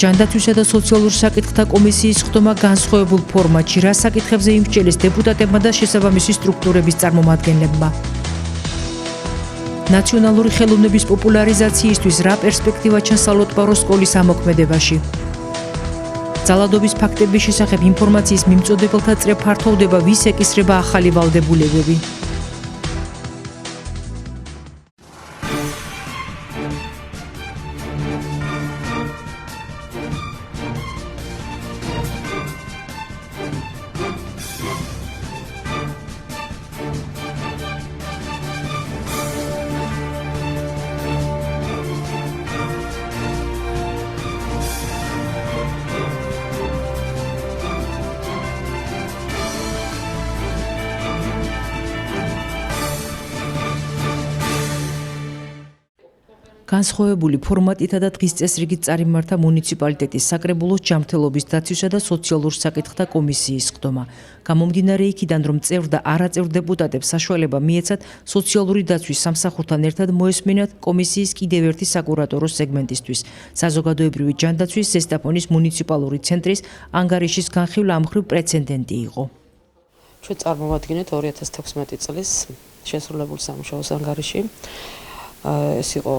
ჯანდაცვისა და სოციალურ საკითხთა კომისიის ხდომა განსხვავებულ ფორმატში რა საკითხებზე იმსჯელეს დეპუტატებმა და შესაბამისი სტრუქტურების წარმომადგენლებმა. ნაციონალური ხელოვნების პოპულარიზაციისთვის რა პერსპექტივა ჩანს სალოტბარო სკოლის ამოქმედებაში. ძალადობის ფაქტების შესახებ ინფორმაციის მიმწოდებელთა წრე ფართოვდება, ვის ეკისრება ახალი ვალდებულებები. განსხვავებული ფორმატითა და დღის წესრიგით წარიმართა მუნიციპალიტეტის საკრებულოს ჯანმრთელობის დაცვისა და სოციალურ საკითხთა კომისიის ხდომა. გამომდინარე იქიდან, რომ წევრ და არაწევრ დეპუტატებს საშუალება მიეცათ სოციალური დაცვის სამსახურთან ერთად მოესმინათ კომისიის კიდევ ერთი საკურატორო სეგმენტისთვის. საზოგადოებრივი ჯანდაცვის ზესტაფონის მუნიციპალური ცენტრის ანგარიშის განხილვა ამ მხრივ პრეცედენტი იყო. ჩვენ წარმოვადგინეთ 2016 წლის შესრულებულ სამუშაოს ანგარიში. ეს იყო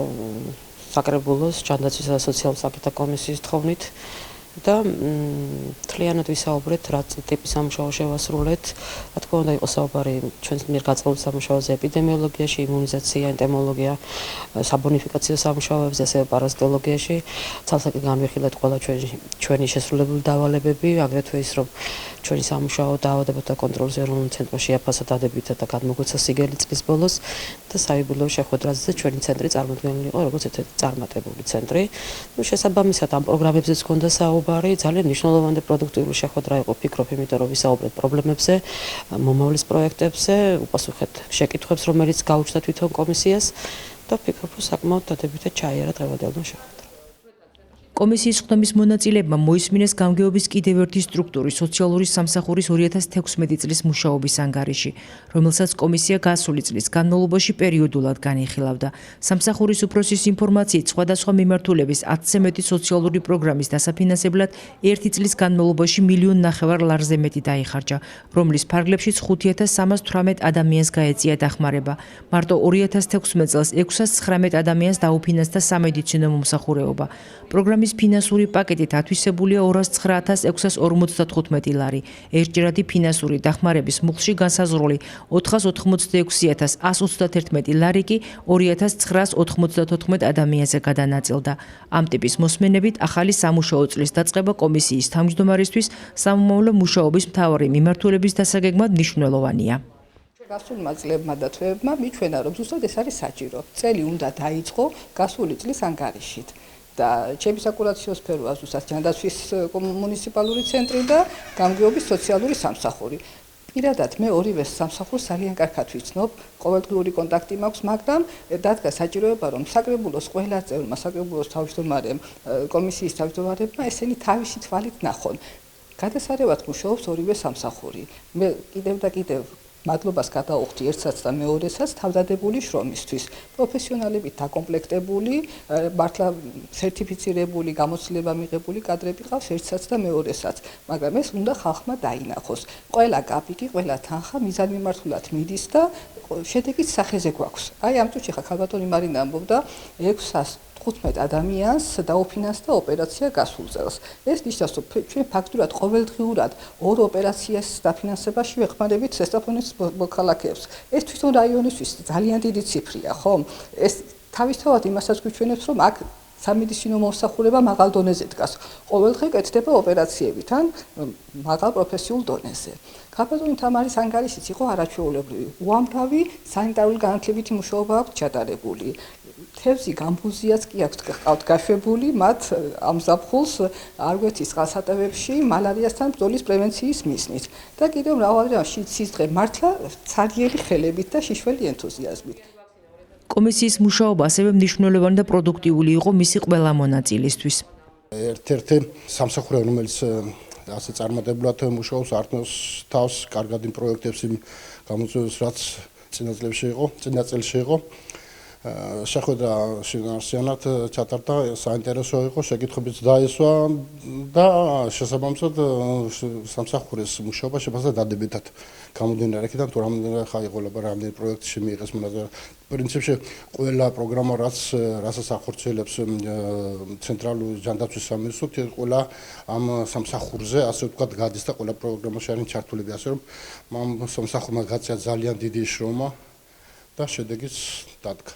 საკრებულოს ჯანდაცვისა და სოციალურ საკითხთა კომისიის თხოვნით და მთლიანად ვისაუბრეთ რა ტიპის სამუშაო შევასრულეთ. რა თქმა უნდა, იყო საუბარი ჩვენს მიერ გაწყობილ სამუშაოზე ეპიდემიოლოგიაში, იმუნიზაცია, ენტომოლოგია, საბონიფიკაციო სამუშაოებზე, ასევე პარაზიტოლოგიაში. ცალსაკით განვიხილეთ ყველა ჩვენი შესრულებული დავალებები, აგრეთვე ის, რომ ჩვენი სამუშაო დაავადებათა კონტროლის ეროვნულ ცენტრმა შეაფასა დადებითად და გადმოგვეცა სიგელი წლის ბოლოს და საიუბილეო შეხვედრაზე ჩვენი ცენტრი წარმოდგენილი იყო როგორც ერთ-ერთი წარმატებული ცენტრი. შესაბამისად ამ პროგრამებზეც ჰქონდა საუბარი, ძალიან მნიშვნელოვანი და პროდუქტიული შეხვედრა იყო, ფიქრობ, იმიტომ რომ ვისაუბრეთ პრობლემებზე, მომავლის პროექტებზე, უპასუხეთ შეკითხვებს, რომელიც გაუჩნდა თვითონ კომისიას და ფიქრობ, რომ საკმაოდ დადებითად ჩაიარა დღევანდელმა შეხვედრა. კომისიის ხდომის მონაწილეებმა მოისმინეს გამგეობის კიდევ ერთი სტრუქტურის სოციალური სამსახურის 2016 წლის მუშაობის ანგარიში, რომელსაც კომისია გასული წლის განმავლობაში პერიოდულად განიხილავდა. სამსახურის უფროსის ინფორმაციით სხვადასხვა მიმართულების 10-ზე მეტი სოციალური პროგრამის დასაფინანსებლად ერთი წლის განმავლობაში 1,5 მილიონ ლარზე მეტი დაიხარჯა, რომლის ფარგლებშიც 5,318 ადამიანს გაეწია დახმარება. მარტო 2016 წელს 619 ადამიანს დაუფინანსდა სამედიცინო მომსახურეობა. პროგრამის ფინანსური პაკეტით ათვისებულია 209,655 ლარი. ერთჯერადი ფინანსური დახმარების მუხლში განსაზღვრული 486,131 ლარი კი 2,994 ადამიანზე გადანაწილდა. ამ ტიპის მოსმენებით ახალი სამუშაო წლის დაწყება კომისიის თავმჯდომარისთვის სამომავლო მუშაობის მთავარი მიმართულების დასაგეგმად მნიშვნელოვანია. გასულმა წლებმა და თვეებმა მიჩვენა, რომ ზუსტად ეს არის საჭირო. წელი უნდა დაიწყო გასული წლის ანგარიშით. და ჩემი საკურაციო სფეროა ზუსტად ჯანდაცვის მუნიციპალური ცენტრი და გამგეობის სოციალური სამსახური. პირადად მე ორივე სამსახურს ძალიან კარგად ვიცნობ, ყოველდღიური კონტაქტი მაქვს, მაგრამ დადგა საჭიროება, რომ საკრებულოს ყველა წევრმა, საკრებულოს თავმჯდომარემ, კომისიის თავმჯდომარებმა ესენი თავისი თვალით ნახონ. გადასარევად მუშაობს ორივე სამსახური. მე კიდევ და კიდევ მადლობას გადაუხდი ერთსაც და მეორესაც თავდადებული შრომისთვის. პროფესიონალებით დაკომპლექტებული, მართლა სერტიფიცირებული, გამოცდილება მიღებული კადრები ყავს ერთსაც და მეორესაც, მაგრამ ეს უნდა ხალხმა დაინახოს. ყველა კაპიკი, ყველა თანხა მიზანმიმართულად მიდის და შედეგიც სახეზე გვაქვს. აი ამ წუთში ხა ქალბატონი მარინა ამბობდა 615 ადამიანს დაუფინანსდა ოპერაცია გასულ წელს. ეს ნიშნავს, რომ ჩვენ ფაქტურად ყოველდღიურად 2 ოპერაციას დაფინანსებაში ვეხმარებით ზესტაფონის მოქალაქეებს. ეს თვითონ რაიონისთვის ძალიან დიდი ციფრია, ხო? ეს თავისთავად იმასაც გვიჩვენებს, რომ აქ სამედიცინო მომსახურება მაღალ დონეზე დგას. ყოველდღე კეთდება ოპერაციები თან მაღალ პროფესიულ დონეზე. ქალბატონი თამარის ანგარიშიც იყო არაჩვეულებრივი. უამრავი სანიტარული განათლებითი მუშაობა აქვს ჩატარებული. თევზი გამბუზიაც კი აქვს გაშვებული, მათ ამ ზაფხულს არგვეთის წყალსატევებში მალარიასთან ბრძოლის პრევენციის მიზნით და კიდევ მრავალი რამ სისხლდე მართლა ცარიელი ხელებით და შიშველი ენთუზიაზმით. კომისიის მუშაობა ასევე მნიშვნელოვანი და პროდუქტიული იყო მისი ყველა მონაწილისთვის. ერთ-ერთი სამსახური, რომელიც ასე წარმატებულად მუშაობს, არტნოს თავს კარგად იმ პროექტებს იმ გამოწვევებს, რაც წინა წელში იყო. შეხვედრა შინაარსიანად ჩატარდა, საინტერესო იყო, შეკითხვებიც დაესვა და შესაბამისად სამსახურის მუშაობა შეფასდა დადებითად. გამომდინარე იქიდან თუ რამდენი ხანი ყოლება რამდენი პროექტში მიიღეს მონაწილე. პრინციპში ყველა პროგრამა რასაც ახორციელებს ცენტრალური ჯანდაცვის სამინისტრო, ყველა ამ სამსახურზე ასე ვთქვათ გადის და ყველა პროგრამაში არის ჩართულები, ასე რომ ამ სამსახურმა გაწია ძალიან დიდი შრომა და შედეგიც დადგა.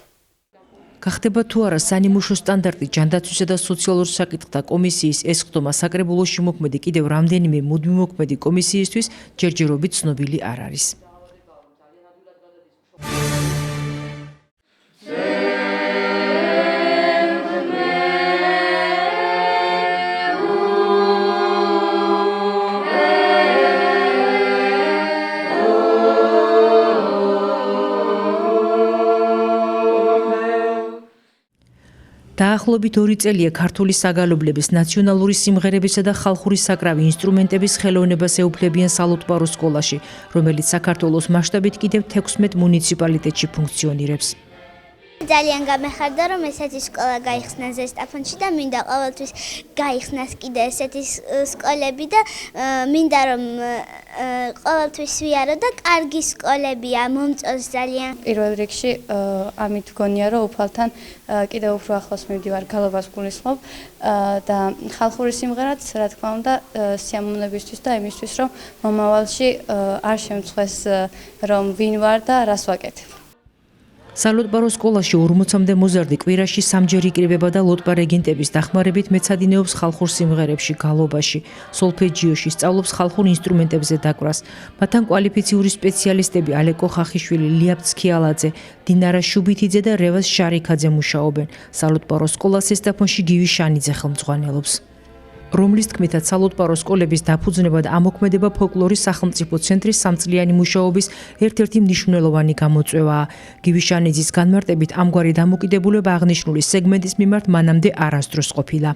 გახდება თუ არა სანიმუშო სტანდარტი ჯანდაცვისა და სოციალურ საკითხთა კომისიის ეს ხდომა საკრებულოში მოქმედი კიდევ რამდენიმე მუდმივმოქმედი კომისიისთვის ჯერჯერობით ცნობილი არ არის. დაახლოებით 2 წელია ქართული საგალობლების, ნაციონალური სიმღერებისა და ხალხური საკრავი ინსტრუმენტების ხელოვნებას ეუფლებიან სალუტბარო სკოლაში, რომელიც საქართველოს მასშტაბით კიდევ 16 მუნიციპალიტეტში ფუნქციონირებს. ძალიან გამეხარდა, რომ ესეთი სკოლა გაიხსნა ზესტაფონში და მინდა ყოველთვის გაიხსნას კიდე ესეთი სკოლები და მინდა რომ ყოველთვის ვიარო და კარგი სკოლებია, მომწონს ძალიან. პირველ რიგში ამით გონია, რომ უფალთან კიდევ უფრო ახლოს მივდივარ, გალობას გულისხმობ და ხალხური სიმღერაც, რა თქმა უნდა, სიამოვნებისთვის და იმისთვის, რომ მომავალში არ შემწყვეს რომ ვინ ვარ და რას ვაკეთებ. სალუტბარო სკოლაში 40-მდე მოზარდი კვირაში 3-ჯერ იკრიბება და ლოტბა რეგენტების დახმარებით მეცადინეობს ხალხურ სიმღერებში, გალობაში, სოლფეჯიოში, სწავლობს ხალხურ ინსტრუმენტებზე დაკვრას. მათთან კვალიფიციური სპეციალისტები ალეკო ხახიშვილი, ლიაპ ცქიალაძე, დინარა შუბითიძე და რევაზ შარიქაძე მუშაობენ. სალუტბარო სკოლას ზესტაფონში გივი შანიძე ხელმძღვანელობს. რომლის თქმითაც სალუტბარო სკოლების დაფუძნება და ამოქმედება ფოლკლორის სახელმწიფო ცენტრის სამწლიანი მუშაობის ერთ-ერთი მნიშვნელოვანი გამოწვევაა. გივი შანიძის განმარტებით ამგვარი დამოკიდებულება აღნიშნული სეგმენტის მიმართ მანამდე არასდროს ყოფილა.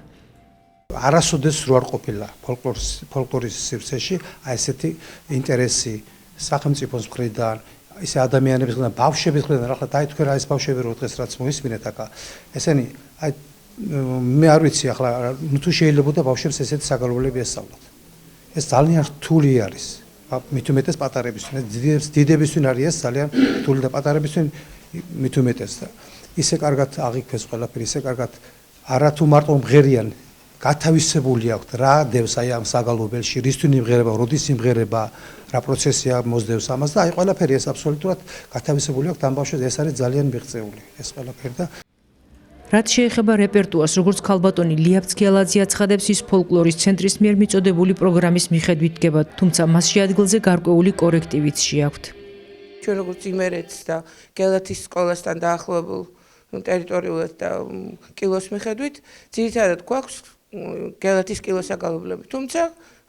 არასოდეს რო არ ყოფილა ფოლკლორის სივრცეში ესეთი ინტერესი სახელმწიფოს მხრიდან, ისე ადამიანების მხრიდან, ბავშვების მხრიდან, ახლა დაითქვი რა ეს ბავშვები რო დღეს რაც მოისმინეთ აკა, ესენი აი მე არ ვიცი ახლა თუ შეიძლება და ბავშვებს ესეთი საგალობლები ესწავლოთ. ეს ძალიან რთული არის. მით უმეტეს პატარებისთვის, დიდებისთვის არის ეს ძალიან რთული და პატარებისთვის მით უმეტეს და ისე კარგად აღიქვეს ყველაფერი, ისე კარგად არათუ მარტო მღერიან, გათავისებული აქვთ რა დევს აი ამ საგალობელში, რისთვის იმღერება, როდის იმღერება, რა პროცესია მოსდევს ამას და აი ყველაფერი ეს აბსოლუტურად გათავისებული აქვთ ამ ბავშვებს, ეს არის ძალიან მიღწეული ეს ყველაფერი და რაც შეეხება რეპერტუარს, როგორც ქალბატონი ლიაპ ცქიალაძე აცხადებს, ის ფოლკლორის ცენტრის მიერ მიწოდებული პროგრამის მიხედვით დგება, თუმცა მასში ადგილზე გარკვეული კორექტივიც შეაქვთ. ჩვენ როგორც იმერეთს და გელათის სკოლასთან დაახლოებულ ტერიტორიულად და კილოს მიხედვით, ძირითადად გვაქვს გელათის კილოს საგალობლები, თუმცა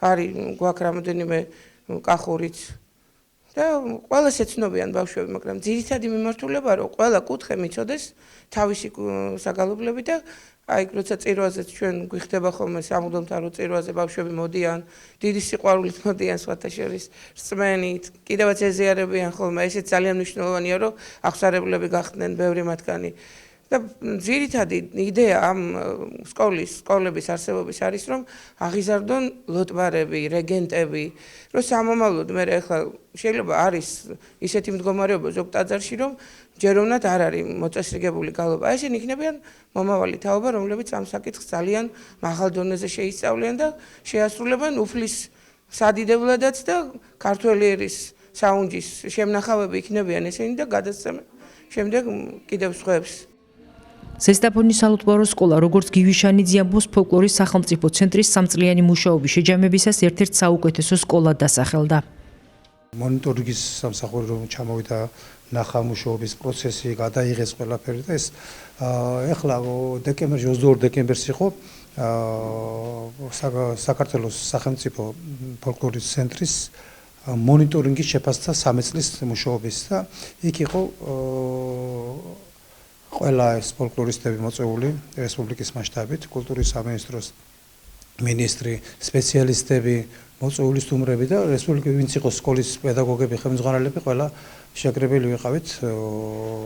არის გვაქვს რამოდენიმე კახურიც და ყველას ეცნობიან ბავშვები, მაგრამ ძირითადი მიმართულება რომ ყველა კუთხე მიცოდეს თავისი საგალობლები და აი როცა წირვაზეც ჩვენ გვიხდება ხოლმე სამუდამთავრო წირვაზე ბავშვები მოდიან, დიდი სიყვარულით მოდიან სხვათა შორის რწმენით, კიდევაც ეზიარებიან ხოლმე, ესეც ძალიან მნიშვნელოვანია რომ აღსარებლები გახდნენ ბევრი მათგანი. და ძირითადი იდეა ამ სკოლების არსებობის არის რომ აღიზარდონ ლოტბარები, რეგენტები, რომ სამომავლოდ მე ახლა შეიძლება არის ისეთი მდგომარეობა ზოგ ტაძარში რომ ჯეროვნად არ არის მოწესრიგებული გალობა. ესენი იქნებიან მომავალი თაობა, რომლებიც ამ საკითხს ძალიან მაღალ დონეზე შეისწავლიან და შეასრულებენ უფლის სადიდებლადაც და ქართველი ერის საუნჯის შემნახავები იქნებიან ესენი და გადასცემენ შემდეგ კიდევ სხვებს. ზესტაფონის სალუტბარო სკოლა, როგორც გივი შანიძე ამბობს, ფოლკლორის სახელმწიფო ცენტრის სამწლიანი მუშაობის შეჯამებისას ერთ-ერთ საუკეთესო სკოლად დასახელდა. მონიტორინგის სამსახური რომ ჩამოვიდა ნახა მუშაობის პროცესი, გადაიღეს ყველაფერი და ეს ეხლა დეკემბერში 22 დეკემბერს იყო საქართველოს სახელმწიფო ფოლკლორის ცენტრის მონიტორინგის შეფასება 13 წლის მუშაობის და იქ იყო ყველა ეს ფოლკლორისტები მოწვეული რესპუბლიკის მასშტაბით, კულტურის სამინისტროს მინისტრი, სპეციალისტები, მოწვეული სტუმრები და რესპუბლიკები ვინც იყო სკოლის პედაგოგები, ხელმძღვანელები, ყველა შეკრებილი ვიყავით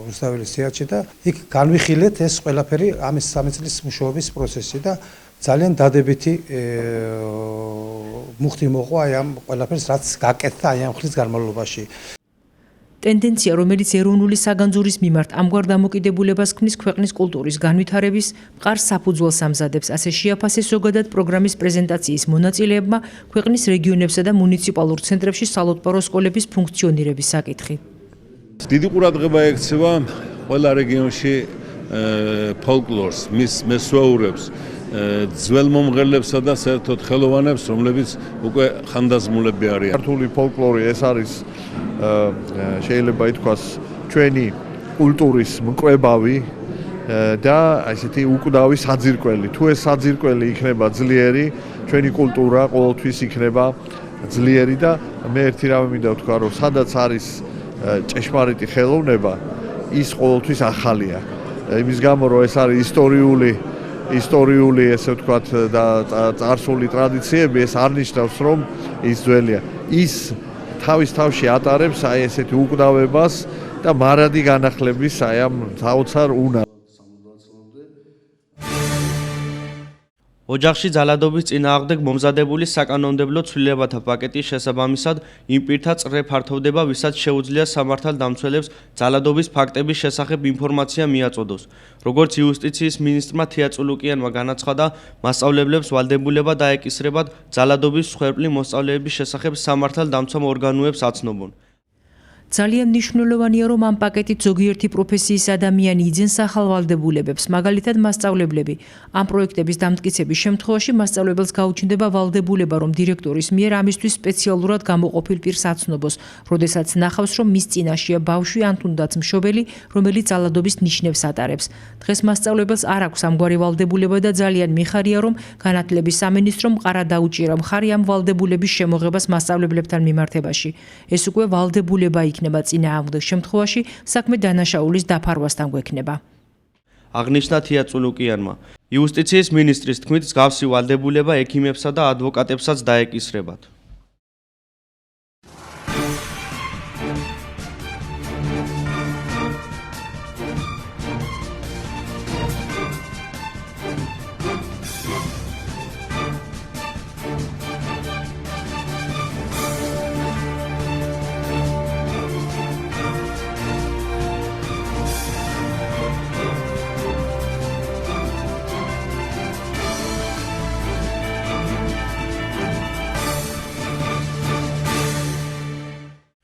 რუსთაველის თეატრში და იქ განვიხილეთ ეს ყველაფერი ამის 13 წლის მუშაობის პროცესი და ძალიან დადებითი მუხტი მოყვა აი ამ ყველაფერს რაც გაკეთდა აი ამ ხნის განმავლობაში. ტენდენცია, რომელიც ეროვნული საგანძურის მიმართ ამგვარ დამოკიდებულებას ქმნის ქვეყნის კულტურის განვითარების მყარ საფუძველს ამზადებს, ასე შეაფასეს ზოგადად პროგრამის პრეზენტაციის მონაწილეებმა ქვეყნის რეგიონებსა და მუნიციპალურ ცენტრებში სალოთპარო სკოლების ფუნქციონირების საკითხი. დიდი ყურადღება ექცევა ყველა რეგიონში ფოლკლორს, მის მესვეურებს, ძველ მომღერლებსა და საერთოდ ხელოვანებს, რომლებიც უკვე ხანდაზმულები არიან. ქართული ფოლკლორი ეს არის შეიძლება ითქვას ჩვენი კულტურის მკვებავი და ესეთი უკვდავი საძირკველი. თუ ეს საძირკველი იქნება ძლიერი, ჩვენი კულტურა ყოველთვის იქნება ძლიერი და მე ერთი რამე მინდა ვთქვა, რომ სადაც არის ჭეშმარიტი ხელოვნება, ის ყოველთვის ახალია. იმის გამო, რომ ეს არის ისტორიული ესე ვთქვათ და წარსული ტრადიციები, ეს არ ნიშნავს, რომ ის ძველია. ის თავის თავში ატარებს აი ესეთი უკვდავებას და მარადი განახლების აი ამ საოცარ უნარს. ოჯახში ძალადობის წინააღმდეგ მომზადებული საკანონმდებლო ცვლილებათა პაკეტის შესაბამისად იმ პირთა წრე ფართოვდება, ვისაც შეუძლია სამართალდამცველებს ძალადობის ფაქტების შესახებ ინფორმაცია მიაწოდოს. როგორც იუსტიციის მინისტრმა თია წულუკიანმა განაცხადა, მასწავლებლებს ვალდებულება დაეკისრებათ ძალადობის მსხვერპლი მოსწავლეების შესახებ სამართალდამცავ ორგანოებს აცნობონ. ძალიან მნიშვნელოვანია, რომ ამ პაკეტით ზოგიერთი პროფესიის ადამიანი იძენს ახალ ვალდებულებებს, მაგალითად მასწავლებლები. ამ პროექტების დამტკიცების შემთხვევაში მასწავლებელს გაუჩნდება ვალდებულება, რომ დირექტორის მიერ ამისთვის სპეციალურად გამოყოფილ პირს აცნობოს, როდესაც ნახავს, რომ მის წინაშეა ბავშვი ან თუნდაც მშობელი, რომელიც ძალადობის ნიშნებს ატარებს. დღეს მასწავლებელს არ აქვს ამგვარი ვალდებულება და ძალიან მიხარია, რომ განათლების სამინისტრომ მყარად დაუჭირა მხარი ამ ვალდებულების შემოღებას მასწავლებლებთან მიმართებაში. ეს უკვე ვალდებულება იქნება წინააღმდეგ შემთხვევაში საქმე დანაშაულის დაფარვასთან გვექნება. აღნიშნა თია წულუკიანმა. იუსტიციის მინისტრის თქმით, მსგავსი ვალდებულება ექიმებსა და ადვოკატებსაც დაეკისრებათ.